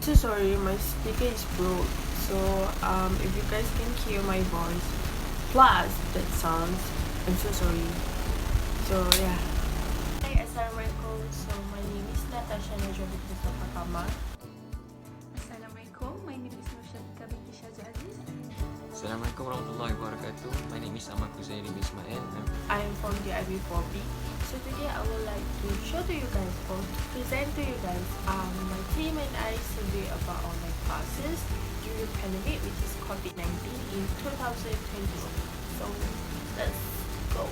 So sorry, my speaker is broke. So if you guys can hear my voice, plus that sounds, I'm so sorry. So yeah. Hi, assalamualaikum. So my name is Natasha Najwa Mustafa Kamal. Assalamualaikum, my name is Nursyadika binti Syazul Aziz. Assalamualaikum warahmatullahi wabarakatuh. My name is Ahmad Kuzairi Ismail. I am from DIB4B. So today I would like to show to you guys or present to you guys my team and I survey about online classes during pandemic, which is COVID-19 in 2021. So let's go.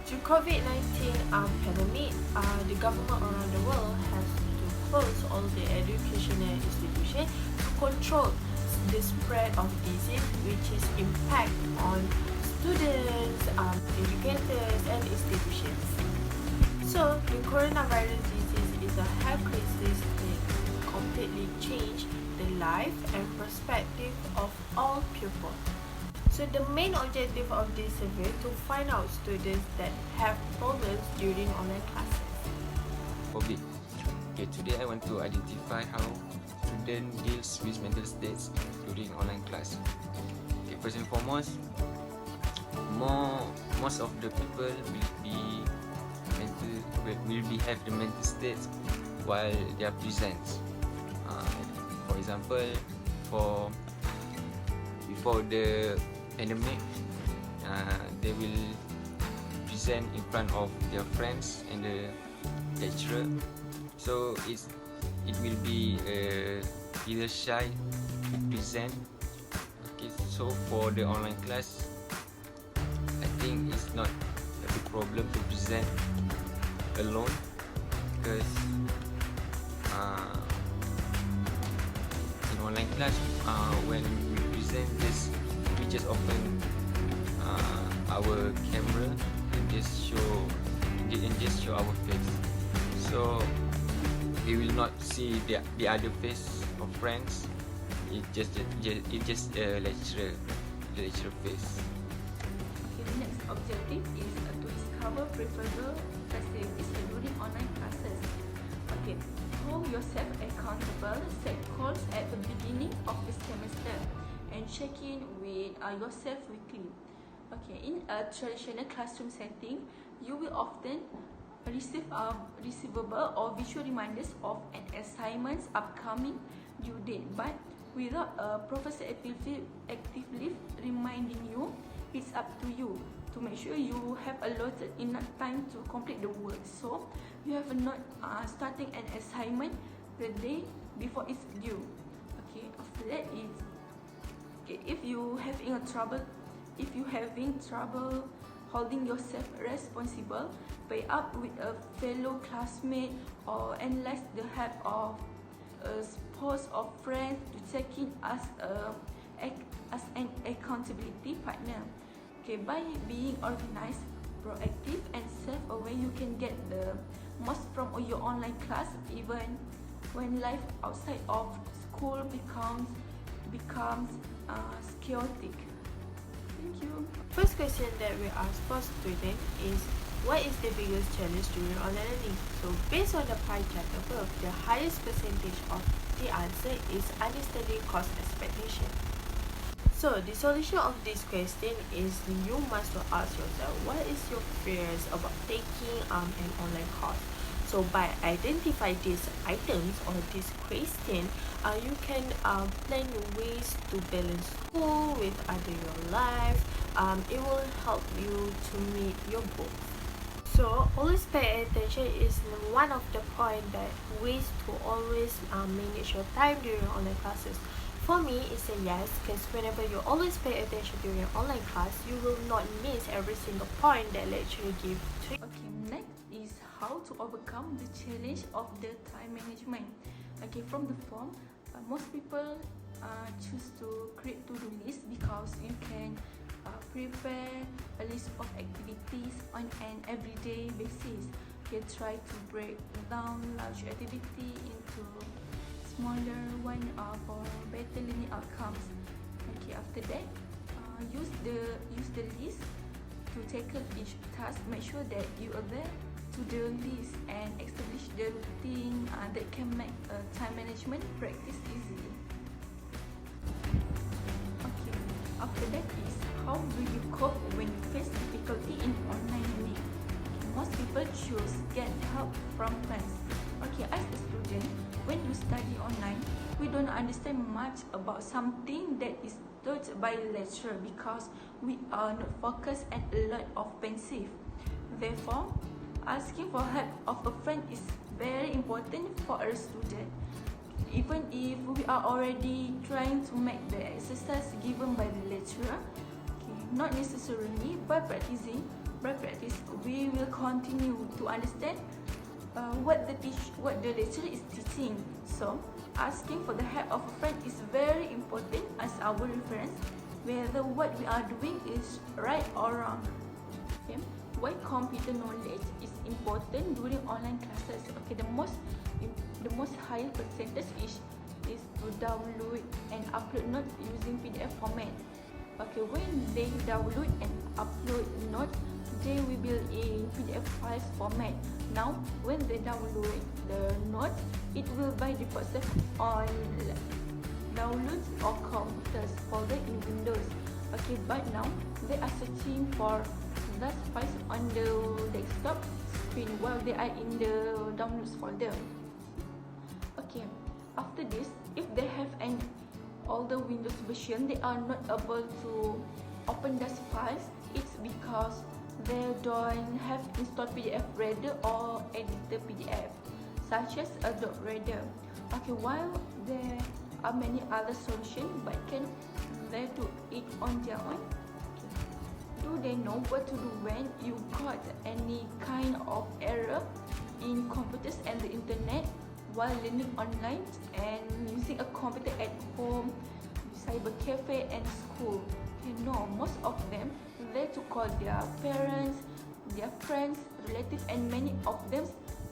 Due COVID-19 pandemic, the government around the world has to close all the educational institutions to control the spread of disease, which is impact on students, educators, and institutions. So the coronavirus disease is a health crisis that completely changed the life and perspective of all people. So the main objective of this survey to find out students that have problems during online classes. COVID. Okay, today I want to identify how student deals with mental states during online class. Okay, first and foremost, most of the people will have the mental states while they are present. For example, before the pandemic, they will present in front of their friends and the lecturer, so it will be either shy to present. Okay, so for the online class, I think it's not a big problem to present alone, because in online class, when we present this, we just open our camera and just show our face, so we will not see the other face of friends. It just the lecturer face. Okay, the next objective is to discover preferable facilities during online classes. Okay, hold yourself accountable, set goals at the beginning of the semester, and check in with yourself weekly. Okay, in a traditional classroom setting, you will often receive receivable or visual reminders of an assignment's upcoming due date, but without a professor actively reminding you, it's up to you to make sure you have allotted enough time to complete the work. So you have not starting an assignment the day before it's due. Okay, after that is okay, if you having trouble holding yourself responsible, pay up with a fellow classmate or enlist the help of a spouse or friend to check in as an accountability partner. Okay, by being organized, proactive, and self-aware, you can get the most from your online class, even when life outside of school becomes chaotic. Thank you. First question that we ask for students is, what is the biggest challenge during online learning? So based on the pie chart above, the highest percentage of the answer is understanding cost expectation. So the solution of this question is you must ask yourself, what is your fears about taking an online course? So by identify these items or this question, you can plan ways to balance school with your life. It will help you to meet your goals. So always pay attention is one of the point that ways to always manage your time during online classes. For me, it's a yes, because whenever you always pay attention during online class, you will not miss every single point that lecturer give to you. Okay, next is how to overcome the challenge of the time management. Okay, from the form, most people choose to create to-do list because you can prepare a list of activities on an everyday basis. Okay, try to break down large activity into smaller one for better learning outcomes. Okay, after that, use the list to tackle each task. Make sure that you are there to to the list and establish the routine that can make time management practice easy. Okay, after that is how do you cope when you face difficulty in online learning? Most people choose get help from friends. Okay, as a student, when you study online, we don't understand much about something that is taught by a lecturer because we are not focused and a lot of pensive. Therefore, asking for help of a friend is very important for a student. Even if we are already trying to make the exercise given by the lecturer, okay, not necessarily by practice, we will continue to understand what the lecturer is teaching. So, asking for the help of a friend is very important as our reference, whether what we are doing is right or wrong. Okay. Why computer knowledge is important during online classes? Okay, the most higher percentage is to download and upload notes using PDF format. Okay, when they download and upload notes, they will be in PDF files format. Now, when they download the notes, it will by default save on downloads or computers folder in Windows. Okay, but now they are searching for those files on the desktop screen while they are in the downloads folder. Okay, after this, if they have an older Windows version, they are not able to open those files. It's because they don't have installed PDF Reader or editor PDF, such as Adobe Reader. Okay, while there are many other solutions, but can they do it on their own? Do they know what to do when you got any kind of error in computers and the internet while learning online and using a computer at home, cyber cafe and school? Okay, no, most of them they to call their parents, their friends, relatives, and many of them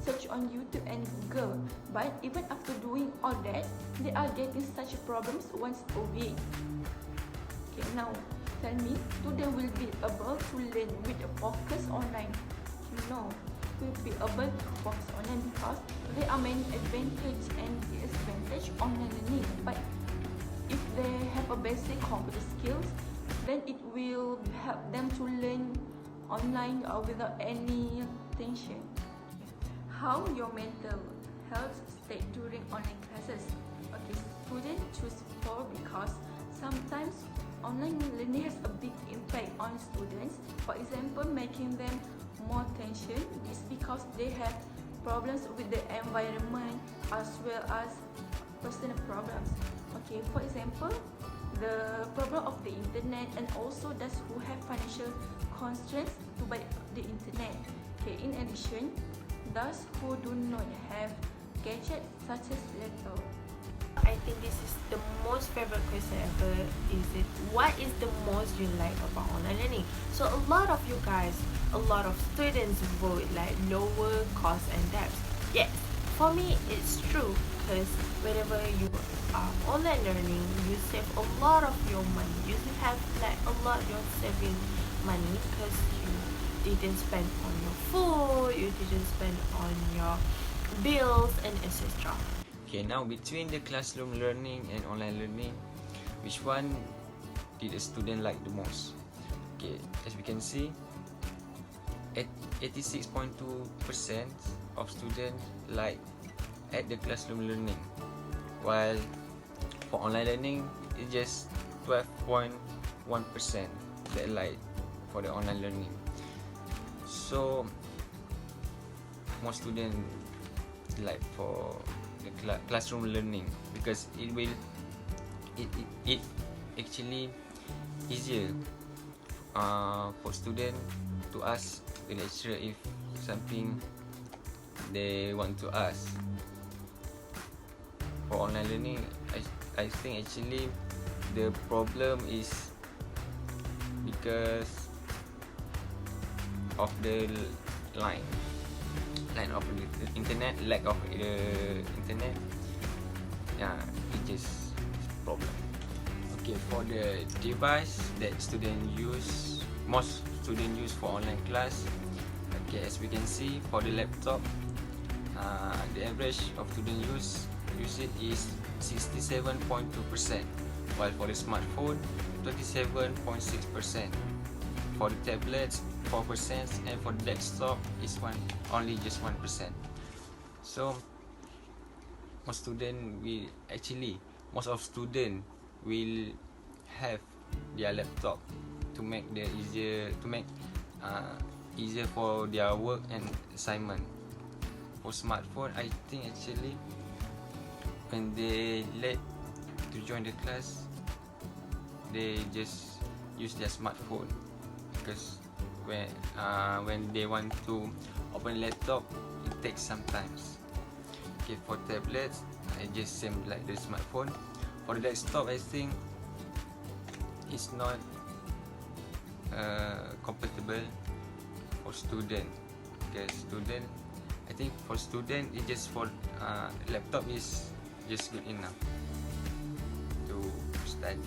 search on YouTube and Google. But even after doing all that, they are getting such problems once a week. Okay, now tell me, do they will be able to learn with a focus online? No, will be able to focus online because there are many advantages and disadvantages online learning. But if they have a basic computer skills, then it will help them to learn online or without any tension. How your mental health state during online classes? Okay, students choose for because sometimes online learning has a big impact on students. For example, making them more tension is because they have problems with the environment as well as personal problems. Okay, for example, the problem of the internet and also those who have financial constraints to buy the internet. Okay, in addition, those who do not have gadgets such as laptop. I think this is the most favorite question ever. Is it what is the most you like about online learning? So a lot of you guys, a lot of students vote like lower cost and depth. Yes, for me it's true because whenever you are online learning, you save a lot of your money. You have like a lot you're saving money because you didn't spend on your food, you didn't spend on your bills and etc. Okay, now between the classroom learning and online learning, which one did a student like the most? Okay, as we can see, 86.2% of students like at the classroom learning, while for online learning it's just 12.1% that like for the online learning. So most students like for the classroom learning because it actually easier for student to ask the lecturer if something they want to ask. For online learning, I think actually the problem is because of the line of the internet, lack of the internet. Yeah, it just problem. Okay, for the device that most students use for online class, Okay, as we can see for the laptop, the average of student usage is 67.2%, while for the smartphone 27.6%. For the tablets 4%, and for the desktop is only just 1%. So most of student will have their laptop to make easier for their work and assignment. For smartphone, I think actually when they late to join the class, they just use their smartphone, because when they want to open laptop, it takes some times. Okay, for tablets, I just same like the smartphone. For the desktop, I think it's not compatible for student, because I think for student it just for laptop is just good enough to study.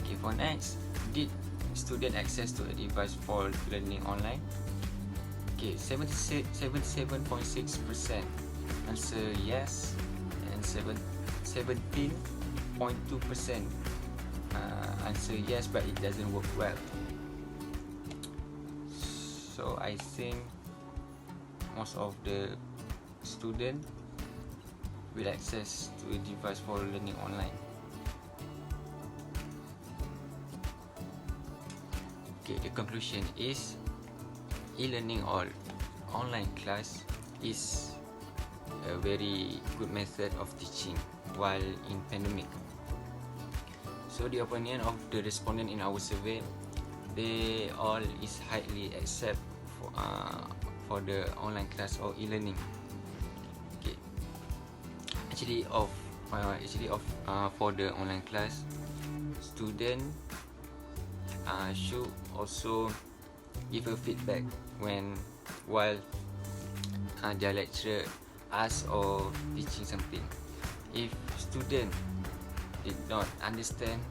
Okay, for next, did student access to a device for learning online? Okay, 77.6% answer yes, and 17.2% answer yes, but it doesn't work well. So I think most of the student will access to a device for learning online. Okay, the conclusion is e-learning or online class is a very good method of teaching while in pandemic. So the opinion of the respondent in our survey, they all is highly accept for the online class or e-learning. Okay, for the online class, student should also give a feedback while their lecturer ask or teaching something. If student did not understand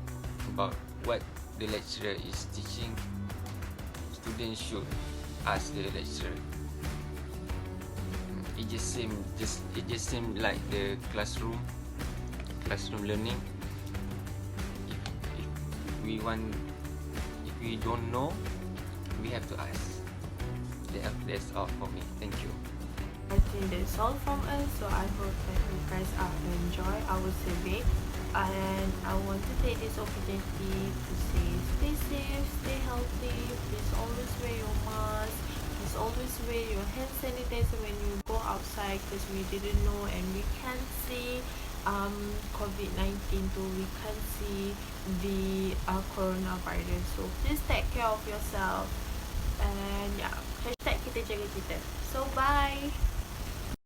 about what the lecturer is teaching, student should ask the lecturer. It just seem like the classroom learning. If we don't know, we have to ask. That's all for me. Thank you. I think that's all from us, so I hope that you guys enjoy our survey, and I want to take this opportunity to say stay safe, stay healthy, please always wear your mask, please always wear your hand sanitizer when you go outside, because we didn't know and we can't see COVID-19, so we can't see the coronavirus. So please take care of yourself, and yeah, hashtag kita jaga kita. So bye.